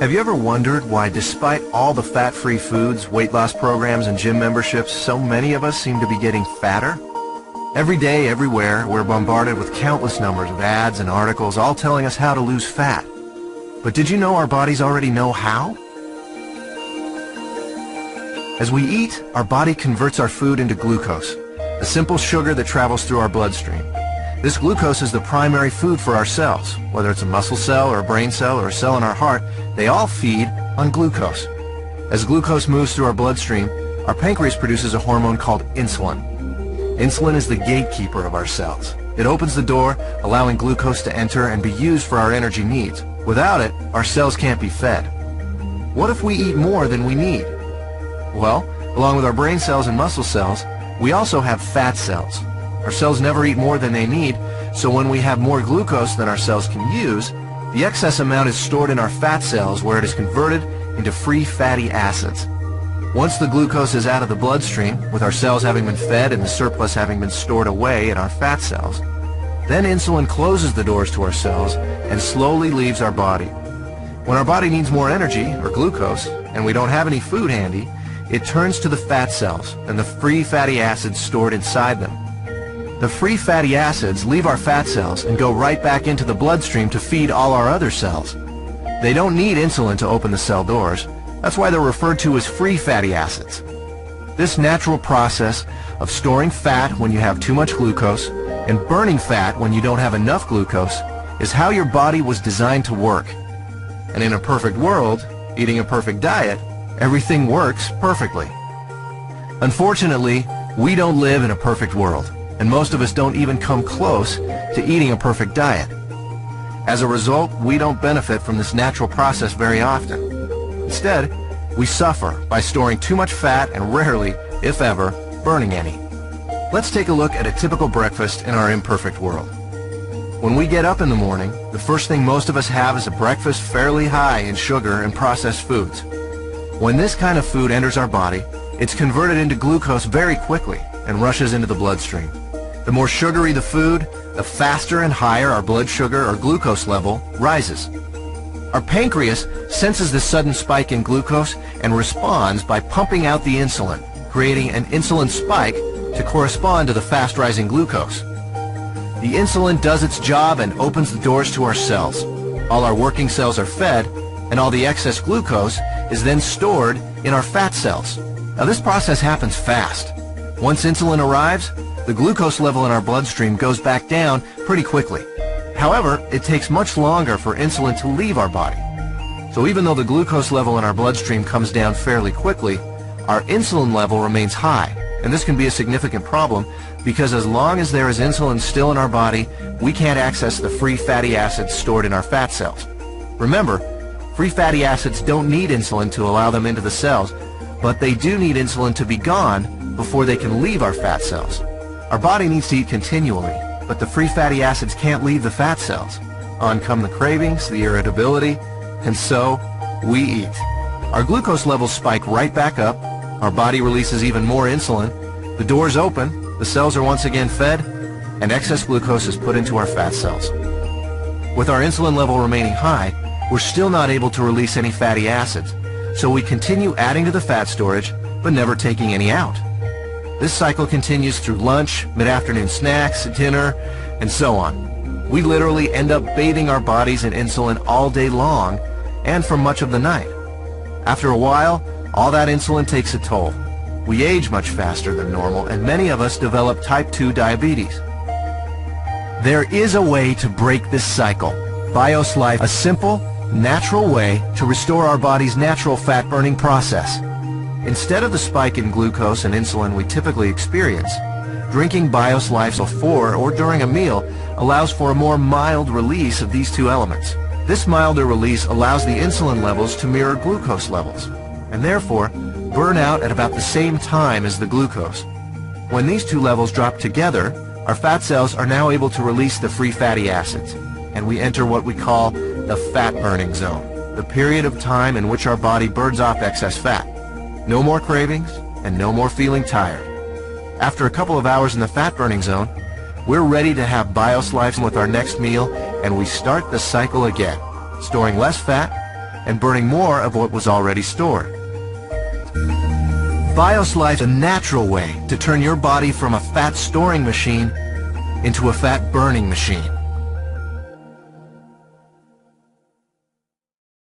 Have you ever wondered why, despite all the fat-free foods, weight loss programs, and gym memberships, so many of us seem to be getting fatter? Every day, everywhere, we're bombarded with countless numbers of ads and articles all telling us how to lose fat. But did you know our bodies already know how? As we eat, our body converts our food into glucose, a simple sugar that travels through our bloodstream. This glucose is the primary food for our cells. Whether it's a muscle cell or a brain cell or a cell in our heart, they all feed on glucose. As glucose moves through our bloodstream, our pancreas produces a hormone called insulin. Insulin is the gatekeeper of our cells. It opens the door, allowing glucose to enter and be used for our energy needs. Without it, our cells can't be fed. What if we eat more than we need? Well, along with our brain cells and muscle cells, we also have fat cells. Our cells never eat more than they need, so when we have more glucose than our cells can use, the excess amount is stored in our fat cells where it is converted into free fatty acids. Once the glucose is out of the bloodstream, with our cells having been fed and the surplus having been stored away in our fat cells, then insulin closes the doors to our cells and slowly leaves our body. When our body needs more energy, or glucose, and we don't have any food handy, it turns to the fat cells and the free fatty acids stored inside them. The free fatty acids leave our fat cells and go right back into the bloodstream to feed all our other cells. They don't need insulin to open the cell doors. That's why they're referred to as free fatty acids. This natural process of storing fat when you have too much glucose and burning fat when you don't have enough glucose is how your body was designed to work. And in a perfect world, eating a perfect diet, everything works perfectly. Unfortunately, we don't live in a perfect world, and most of us don't even come close to eating a perfect diet. As a result, we don't benefit from this natural process very often. Instead, we suffer by storing too much fat and rarely, if ever, burning any. Let's take a look at a typical breakfast in our imperfect world. When we get up in the morning, the first thing most of us have is a breakfast fairly high in sugar and processed foods. When this kind of food enters our body, it's converted into glucose very quickly and rushes into the bloodstream. The more sugary the food, the faster and higher our blood sugar or glucose level rises. Our pancreas senses this sudden spike in glucose and responds by pumping out the insulin, creating an insulin spike to correspond to the fast-rising glucose. The insulin does its job and opens the doors to our cells. All our working cells are fed, and all the excess glucose is then stored in our fat cells. Now this process happens fast. Once insulin arrives, the glucose level in our bloodstream goes back down pretty quickly. However, it takes much longer for insulin to leave our body. So even though the glucose level in our bloodstream comes down fairly quickly, our insulin level remains high. And this can be a significant problem because as long as there is insulin still in our body, we can't access the free fatty acids stored in our fat cells. Remember, free fatty acids don't need insulin to allow them into the cells, but they do need insulin to be gone before they can leave our fat cells. Our body needs to eat continually, but the free fatty acids can't leave the fat cells. On come the cravings, the irritability, and so we eat. Our glucose levels spike right back up, our body releases even more insulin, the doors open, the cells are once again fed, and excess glucose is put into our fat cells. With our insulin level remaining high, we're still not able to release any fatty acids, so we continue adding to the fat storage, but never taking any out. This cycle continues through lunch, mid-afternoon snacks, dinner, and so on. We literally end up bathing our bodies in insulin all day long and for much of the night. After a while, all that insulin takes a toll. We age much faster than normal, and many of us develop type 2 diabetes. There is a way to break this cycle. BIOS Life, a simple, natural way to restore our body's natural fat-burning process. Instead of the spike in glucose and insulin we typically experience, drinking BIOS Life before or during a meal allows for a more mild release of these two elements. This milder release allows the insulin levels to mirror glucose levels, and therefore burn out at about the same time as the glucose. When these two levels drop together, our fat cells are now able to release the free fatty acids, and we enter what we call the fat-burning zone, the period of time in which our body burns off excess fat. No more cravings, and no more feeling tired. After a couple of hours in the fat-burning zone, we're ready to have BIOS Life with our next meal, and we start the cycle again, storing less fat, and burning more of what was already stored. BioSlice is a natural way to turn your body from a fat storing machine into a fat burning machine.